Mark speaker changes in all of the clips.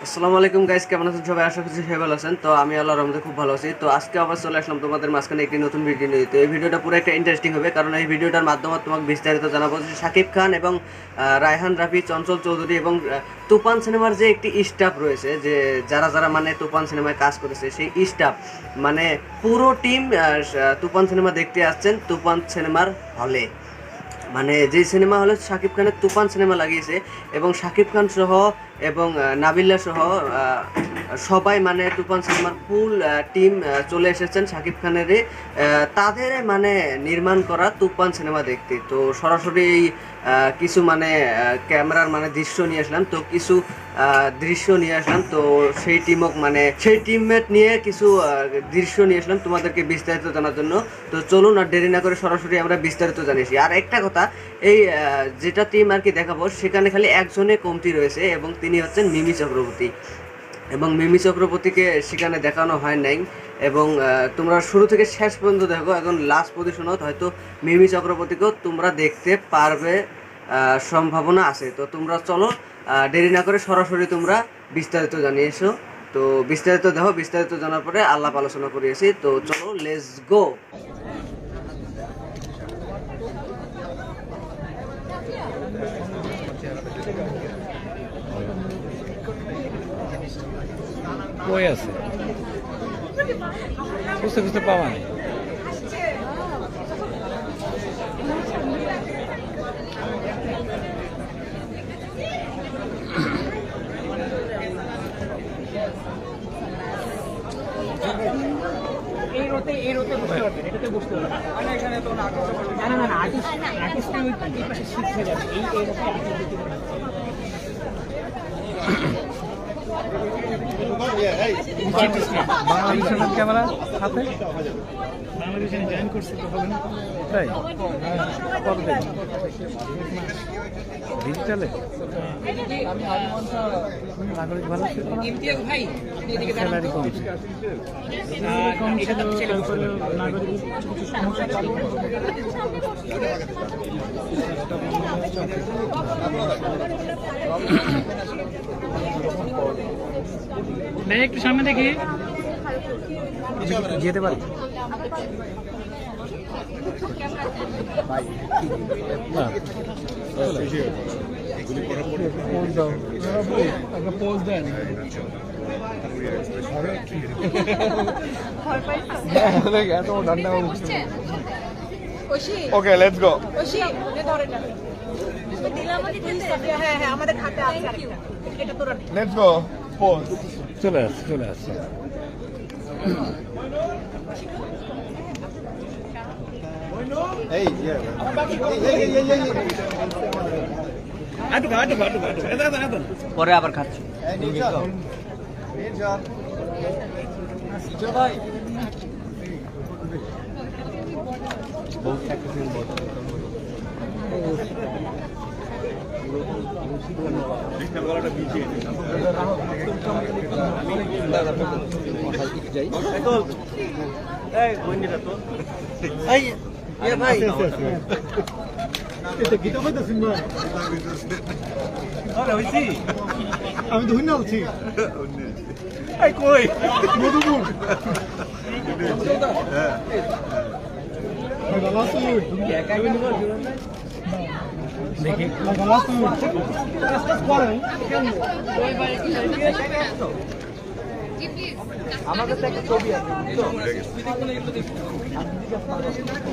Speaker 1: আসসালামু আলাইকুম গাইস, কেমন আছেন সবাই? আশা করছি সবাই ভালো আছেন। তো আমি আল্লাহর রহমতে খুব ভালো আছি। তো আজকে আবার চলে আসলাম তোমাদের মাঝখানে একটি নতুন ভিডিও নিয়ে। তো এই ভিডিওটা পুরো একটা ইন্টারেস্টিং হবে, কারণ এই ভিডিওটার মাধ্যমে তোমাকে বিস্তারিত জানাবো যে শাকিব খান এবং রায়হান রাফি, চঞ্চল চৌধুরী এবং তুফান সিনেমার যে একটি স্টাফ রয়েছে, যে যারা যারা মানে তুফান সিনেমায় কাজ করেছে সেই স্টাফ মানে পুরো টিম তুফান সিনেমা দেখতে আসছেন তুফান সিনেমার হলে। মানে যেই সিনেমা হলে শাকিব খানের তুফান সিনেমা লাগিয়েছে এবং শাকিব খান সহ এবং নাবিল্লা সহ সবাই মানে তুফান সিনেমার ফুল টিম চলে এসেছেন শাকিব খানের তাদের মানে নির্মাণ করা তুফান সিনেমা দেখতে। তো সরাসরি এই কিছু মানে ক্যামেরার মানে দৃশ্য নিয়ে আসলাম, তো কিছু দৃশ্য নিয়ে আসলাম। তো সেই টিমক মানে সেই টিমমেট নিয়ে কিছু দৃশ্য নিয়ে আসলাম তোমাদেরকে বিস্তারিত জানার জন্য। তো চলুন আর দেরি না করে সরাসরি আমরা বিস্তারিত জানিয়েছি। আর একটা কথা, এই যেটা টিম আর কি দেখাবো সেখানে খালি একজনে কমতি রয়েছে এবং তিনি হচ্ছেন মিমি চক্রবর্তী। এবং মিমি চক্রবর্তীকে সেখানে দেখানো হয় নাই এবং তোমরা শুরু থেকে শেষ পর্যন্ত দেখো, এখন লাস্ট পজিশনত হয়তো মিমি চক্রবর্তীকেও তোমরা দেখতে পারবে, সম্ভাবনা আছে। তো তোমরা চলো দেরি না করে সরাসরি তোমরা বিস্তারিত জানিয়েছো। তো বিস্তারিত দেখো, বিস্তারিত জানার পরে আলাপ আলোচনা করিয়েছি। তো চলো লেটস গো।
Speaker 2: কই আছে খুঁজতে খুঁজতে পাওয়া নেই।
Speaker 3: এই রোতে বুঝতে পারবেন, এটাতে বুঝতে পারবেন। মানে এখানে তো না না না আর্টিস্ট এই পাশে শিখে যাবে। এই রোতে আর্টিস্ট
Speaker 2: বাংলাদেশের ক্যামেরা হাতে
Speaker 3: বাংলাদেশে জয়েন করছে তো হবে না,
Speaker 2: তাই কতদিন ডিজিটালে নাগরিক ভালো ছিল না,
Speaker 3: ইমতিয়াজ ভাই আপনি এদিকে
Speaker 2: স্যালারি কম
Speaker 3: কম ছিল, তারপরে নাগরিক কিছু সমস্যা ছিল। নেই একটু সামনে দেখি
Speaker 2: যেতে পারি না
Speaker 3: pose then.
Speaker 4: Okay let's go.
Speaker 5: হ্যাঁ আমাদের খাতে আছে আরেকটা। এটা তোরা নে।
Speaker 4: Let's go pose.
Speaker 2: চলে আসছে চলে আসছে
Speaker 4: এই
Speaker 1: পরে আবার খাচ্ছি।
Speaker 4: আমি তো হইনা বলছি এই কই মধুপুর
Speaker 2: দেখি
Speaker 5: আমাদের তো একটা ছবি আছে।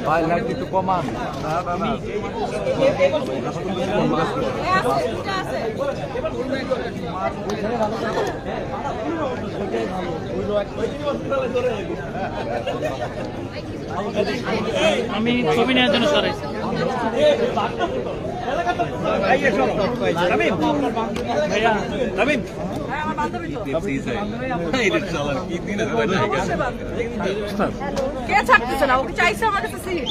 Speaker 2: ভাই লাগবে একটু কমান
Speaker 3: আমি ছবি নেওয়ার জন্য সরাইছি। ভাইয়া রবিন
Speaker 5: কে ছাড়তেছে না? ওকে চাইছে আমার কাছে সিট।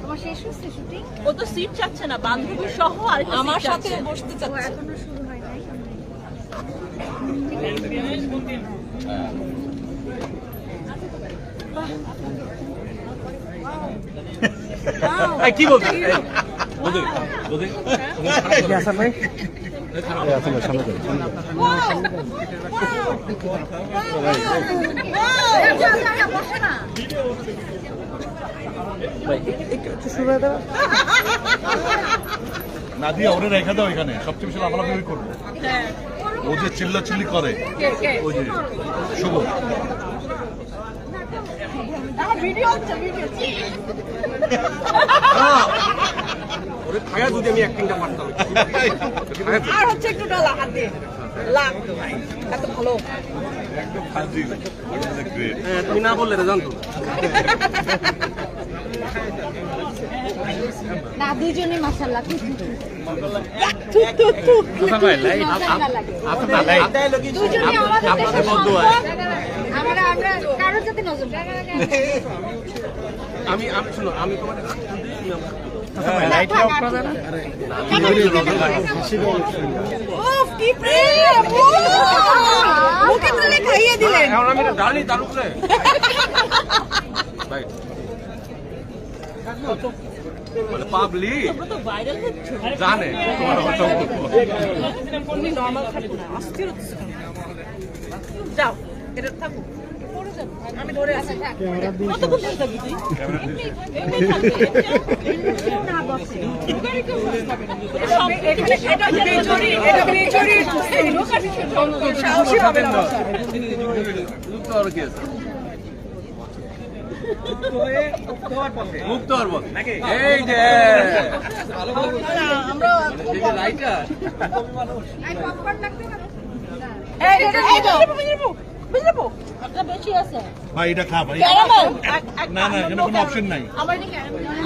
Speaker 5: তোমার শেষ হচ্ছে শুটিং? ও তো সিট চাচ্ছে না, বান্ধবী সহ আর আমার সাথে বসতে চাচ্ছে। এখনো শুরু হয় নাই।
Speaker 2: কি বলতে হাসান ভাই আসলে সামনে চলো, সামনে চলো।
Speaker 4: নাদিয়া ওরে রেখে দাও এখানে, সবচেয়ে বেশি লাফালাফি করবো। ও যে চিল্লা চিল্লি করে, ওই যে শুভ।
Speaker 1: ওরে খায়া যদি আমি অ্যাক্টিংটা পারতাম।
Speaker 5: আর হচ্ছে একটু ডালা হাত দিয়ে লাগ এত ভালো
Speaker 4: একদম ফাজিল। গ্রেট।
Speaker 1: তুমি না বললে জানতো
Speaker 6: না দুইজনে মাশাআল্লাহ খুব দুইজনে আমাদের আমরা কারোর সাথে নজর
Speaker 1: আমি শুনো, আমি তোমার
Speaker 5: উফ কি প্রেম মুখে তুলে খাইয়ে দিলেন
Speaker 1: এখন আমি এটা ডালি তার উপরে ভাই মানে পাবলিক জানে তোমার কথা
Speaker 5: তুমি নরমাল খাবে না অস্থির হচ্ছে যাও এটা থাকো পড়ে যাবে আমি ধরে আছি কত বছর থাকবি তুই না বসে এটা বেচুরি সাহসী হবে না
Speaker 1: মুক্ত আর কি আছে মুক্ত আর বল এই যে
Speaker 5: আমরা
Speaker 1: এই যে লাইটার
Speaker 6: আই পপকর্ন লাগবে না
Speaker 5: এই তো বুঝবো
Speaker 6: এটা বেশি আছে
Speaker 4: ভাই এটা খা ভাই।
Speaker 5: ক্যারামেল
Speaker 4: না না, এখানে কোনো অপশন নাই,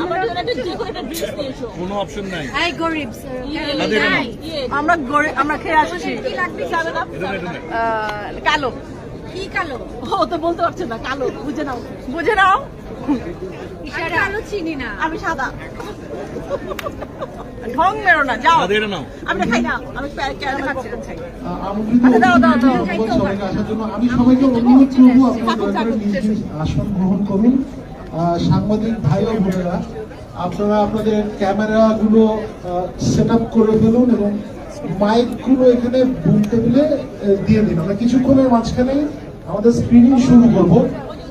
Speaker 5: আমার জন্য একটা যে করে একটা ড্রিঙ্কস দিয়েছো
Speaker 4: কোনো অপশন নাই।
Speaker 6: আই গরিব
Speaker 4: নাদিয়া এটা নাও।
Speaker 5: আমরা খেয়ে আসছি কালো
Speaker 6: কি কালো
Speaker 5: ও তো বলতে পারছে না কালো বুঝে নাও
Speaker 6: ইশারা কালো চিনি না
Speaker 5: আমি সাদা ঢং মেরো না যাও
Speaker 4: নাদিয়া এটা নাও।
Speaker 5: আমি খাই না আমি ক্যারামেল পপকর্ন খাই
Speaker 7: আমি সবাইকে অনুরোধ করবো আপনারা দয়া করে নিজ নিজ আসন গ্রহণ করুন। সাংবাদিক ভাই ও বোনেরা, আপনারা আপনাদের ক্যামেরাগুলো সেট আপ করে ফেলুন এবং মাইকগুলো এখানে বুম টেবিলে দিয়ে দিন। আমরা কিছুক্ষণের মাঝখানে আমাদের স্ক্রিনিং শুরু করব।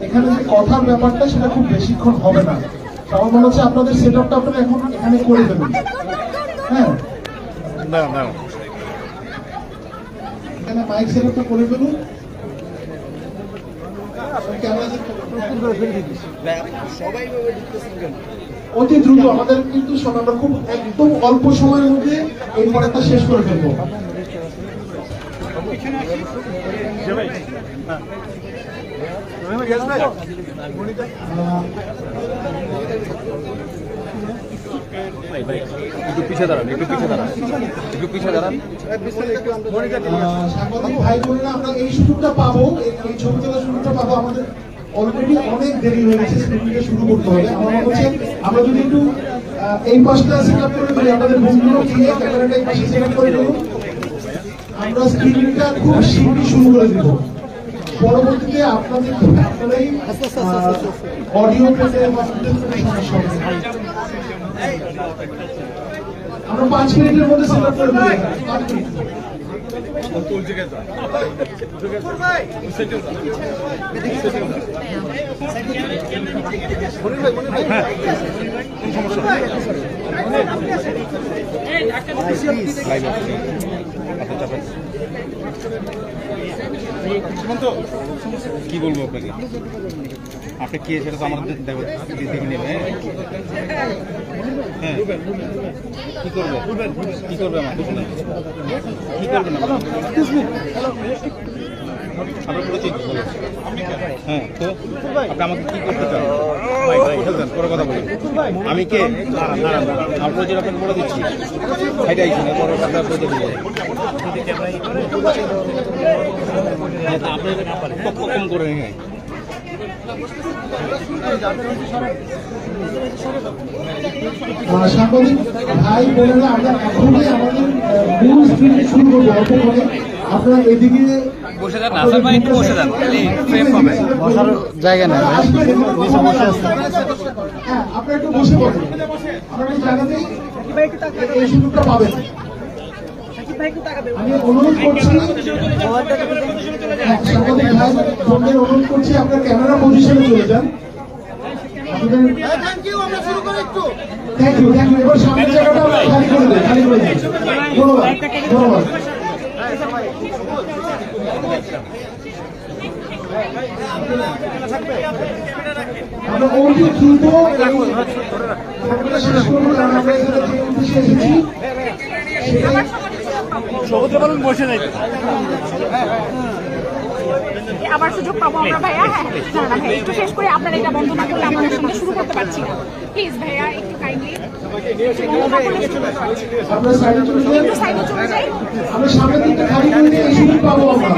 Speaker 7: এখানে যে কথার ব্যাপারটা সেটা খুব বেশিক্ষণ হবে না। তো আমার মনে হচ্ছে আপনাদের সেট আপটা আপনারা এখন এখানে করে দেবেন। হ্যাঁ,
Speaker 2: না না
Speaker 7: এখানে মাইক সেট আপটা করে ফেলুন। অতি দ্রুত আমাদের কিন্তু আমরা খুব একদম অল্প সময়ের মধ্যে এই পড়াটা শেষ করে ফেলবো।
Speaker 2: একটু পিছিয়ে দাঁড়ান, একটু পিছিয়ে দাঁড়ান, একটু পিছিয়ে দাঁড়ান।
Speaker 7: সাংবাদিক ভাই বোনেরা, আমরা এই সুযোগটা পাবো, এই ছবি তোলার সুযোগটা পাবো। আমাদের অলরেডি অনেক দেরি হয়ে গেছে, স্ক্রিনিংটা শুরু করতে হবে। আমার মনে হচ্ছে আমরা যদি একটু এই পাশটা সেট আপ করে দিই, আমাদের বন্ধুগুলো দিয়ে ক্যামেরাটা এই পাশে সেট আপ করে দিই, আমরা স্ক্রিনিংটা খুব শীঘ্রই শুরু করে দিব। পরবর্তীতে আপনারাই অডিও পেতে বা সমস্যা হবে। আমরা 5 মিনিটের মধ্যে সেট আপ করে দিই। 5 মিনিট।
Speaker 2: কি বলবো আপনাকে, আপনি কে সেটা তো আমাদের দেখে নেবে। হ্যাঁ কি করবে, কি করবে আমার কিছু না, কি করবে না আপনার পুরো চিন্তা বলুন। হ্যাঁ তো আপনি আমাকে কি করতে চান? ভাই ভাই হেলতেন পরে কথা বলুন। আমি কে আপনার যেটা আপনাকে বলে দিচ্ছি সেটাই শুনে পরে আপনার বলতে দিয়ে আপনার কম করে হ্যাঁ
Speaker 7: সাংবাদিক ভাই বোনেরা, আমরা এখনই আমাদের মূল স্ক্রিনে শুরু করবো। অল্প করে আপনারা এদিকে
Speaker 2: বসে যান, আসার ভাই একটু বসে যান, ফ্রেম পাবে বসার জায়গা নেই, নিচে বসে আছে।
Speaker 7: হ্যাঁ, আপনারা একটু বসে পড়েন, আপনারা এই জায়গাতেই এই সুযোগটা পাবেন। আমি অনুরোধ করছি সাংবাদিক ভাই বোনদের অনুরোধ করছি আপনার ক্যামেরা পজিশনে চলে যান। Thank you. এবার সামনের জায়গাটা আমরা খালি করে দেন, ধন্যবাদ। আমরা অতি দ্রুত শেষ করবো, কারণ আমরা এখানে যে উদ্দেশ্যে এসেছি
Speaker 5: আবার সুযোগ পাবো আমরা ভাইয়া। হ্যাঁ না না ভাই একটু শেষ করে আপনার এটা বন্ধ না করলে আমাদের সঙ্গে শুরু করতে পারছি না। প্লিজ ভাইয়া একটু কাইন্ডলি
Speaker 7: আমরা সাইডে চলে যাই,
Speaker 5: একটু সাইডে চলে যাই।
Speaker 7: আমরা সামনের দিকটা খালি করে দিয়ে এই সুযোগ পাবো আমরা।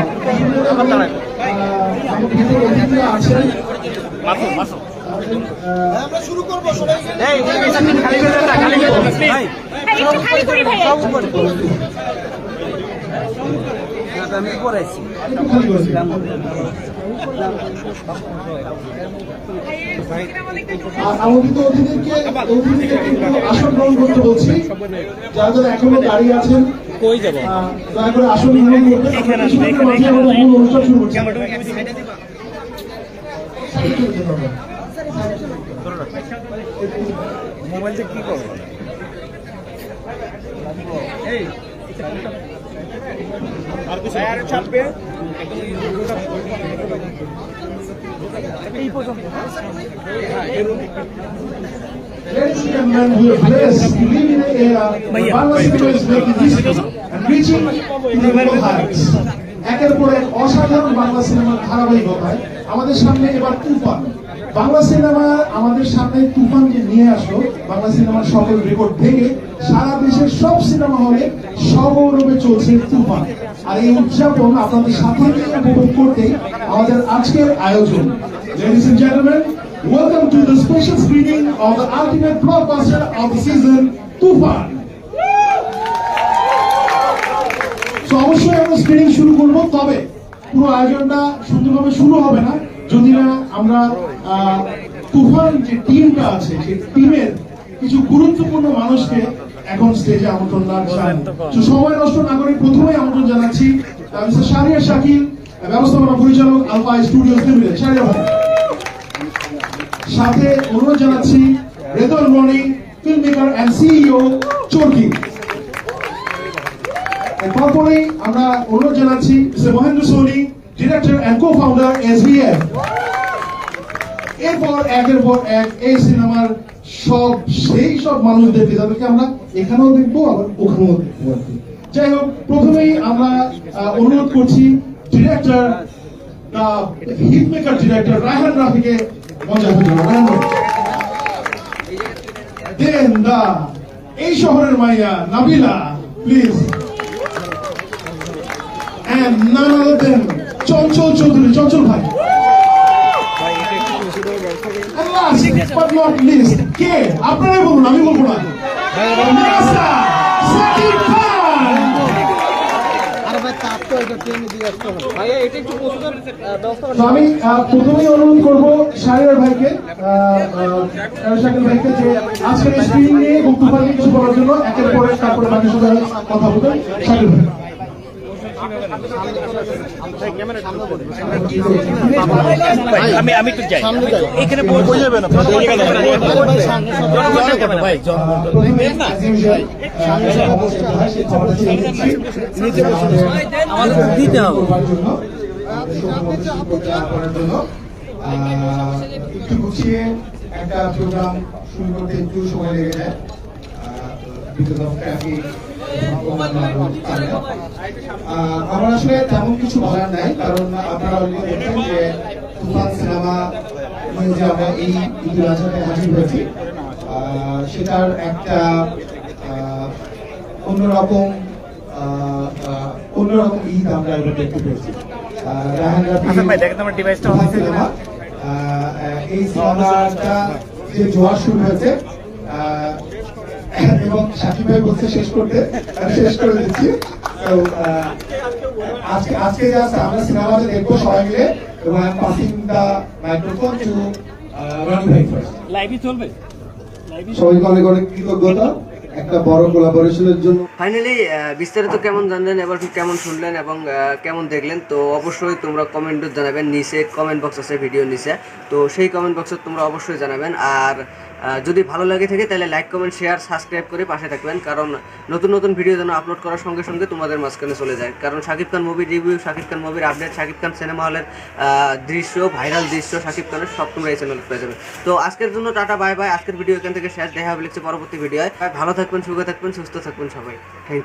Speaker 7: আমার ভিতরে অতিথিরা আছেন,
Speaker 5: হ্যাঁ একটু খালি করি ভাইয়া।
Speaker 7: একটু খালি করে দিন। আমন্ত্রিত অতিথিদেরকে আসন গ্রহণ করতে বলছি। যারা যারা এখনো দাঁড়িয়ে আছেন দয়া করে আসন গ্রহণ করতে, কিছুক্ষণের মাঝে আমাদের মূল অনুষ্ঠান শুরু করছি।
Speaker 2: মোবাইলটা কি করবো? আর কিছু ছাপবে এই পর্যন্ত।
Speaker 7: Ladies and gentlemen, we are blessed to live in an era where Bangladesh is making history and reaching incredible heights. একের পর এক অসাধারণ বাংলা সিনেমার ধারাবাহিকতায় আমাদের সামনে এবার তুফান। বাংলা সিনেমা আমাদের সামনে তুফানকে নিয়ে আসলো, বাংলা সিনেমার সকল রেকর্ড ভেঙে সারা দেশের সব সিনেমা হলে সগৌরবে চলছে তুফান। আর এই উদযাপন আপনাদের সাথে নিয়ে উপভোগ করতে আমাদের আজকের আয়োজন। Ladies and gentlemen, welcome to the special screening of the ultimate blockbuster of the season, Tufan. So অবশ্যই আমরা স্ক্রিনিং শুরু করব, তবে পুরো আয়োজনটা সুন্দরভাবে শুরু হবে না যদি না আমরা তুফান যে টিমটা আছে সেই টিমের কিছু গুরুত্বপূর্ণ মানুষকে এখন স্টেজে আমন্ত্রণ জানাচ্ছি। তো সময় নষ্ট না করে প্রথমেই আমন্ত্রণ জানাচ্ছি মিস্টার শাহরিয়ার শাকিল, ব্যবস্থাপনা পরিচালক আলফা স্টুডিওস লিমিটেড। শাহরিয়ার ভাই, সাথে অনুরোধ জানাচ্ছি Redwan Roni, film maker and CEO Chorki. তারপরে আমরা অনুরোধ জানাচ্ছি mister Mahendra Soni, director and co founder SVF. এরপর একের পর এক এই সিনেমার সেই সব মানুষদেরকে যাদেরকে আমরা এখানেও দেখবো আবার ওখানেও দেখবো। যাই হোক, প্রথমেই আমরা অনুরোধ করছি director hit maker director Raihan রাফিকে মঞ্চে হাজির হন। দেন দা এই শহরের মাইয়া Nabila, please. And none other then Chanchal Chowdhury, Chanchal ভাই। And last but not least, কে আপনারাই বলুন, আমি বলবো না, শাকিব খান। আমি প্রথমেই অনুরোধ করবো শাহরিয়ার ভাইকে, শাকিব ভাইকে যে আজকের স্ক্রিনিং নিয়ে বক্তব্য কিছু বলার জন্য একের পরে তারপরে বাকি সবাই কথা বলবেন। শাকিব ভাই।
Speaker 3: আমি একটু যাই এখানে যাবে না আমাদের দিতে হবে
Speaker 7: একটু গুছিয়ে একটা প্রোগ্রাম শুরু করতে একটু সময় লেগে যায়, because of traffic। আমার আসলে তেমন কিছু বলার নাই, কারণ আপনারা অলরেডি দেখেন যে তুফান সিনেমা যে আমরা এই ঈদুল আজহাতে হাজির হয়েছি, সেটার একটা অন্যরকম ঈদ আমরা এবার দেখতে পেয়েছি। রায়হান রাফি সিনেমা, এই সিনেমাটা যে জোয়ার শুরু হয়েছে এবং শাকিব ভাই বলছে শেষ করতে, শেষ করে দিচ্ছি। তো আজকে জাস্ট আমরা সিনেমাটা দেখবো সবাই মিলে, এবং I am passing the microphone to Roni ভাই ফার্স্ট।
Speaker 3: লাইভই চলবে,
Speaker 7: সবাইকে অনেক অনেক কৃতজ্ঞতা। একটা বড় কোলাবোরেশনের জন্য।
Speaker 1: ফাইনালি বিস্তারিত কেমন জানলেন এবার কেমন শুনলেন এবং কেমন দেখলেন, তো অবশ্যই তোমরা কমেন্টে জানাবেন। নিচে কমেন্ট বক্স আছে ভিডিও নিচে, তো সেই কমেন্ট বক্সে তোমরা অবশ্যই জানাবেন। আর যদি ভালো লাগে থাকে তাহলে লাইক কমেন্ট শেয়ার সাবস্ক্রাইব করে পাশে থাকবেন, কারণ নতুন নতুন ভিডিও যেন আপলোড করার সঙ্গে সঙ্গে তোমাদের মাঝখানে চলে যায়। কারণ শাকিব খান মুভির রিভিউ, শাকিব খান মুভির আপডেট, শাকিব খান সিনেমা হলের দৃশ্য, ভাইরাল দৃশ্য শাকিব খানের সব তোমরা এই চ্যানেলে পেয়ে যাবে। তো আজকের জন্য টাটা, বাই বাই। আজকের ভিডিও এখান থেকে শেষ, দেখা হবে লিখছে পরবর্তী ভিডিও। ভালো থাকবেন, সুখে থাকবেন, সুস্থ থাকবেন সবাই। Thank you.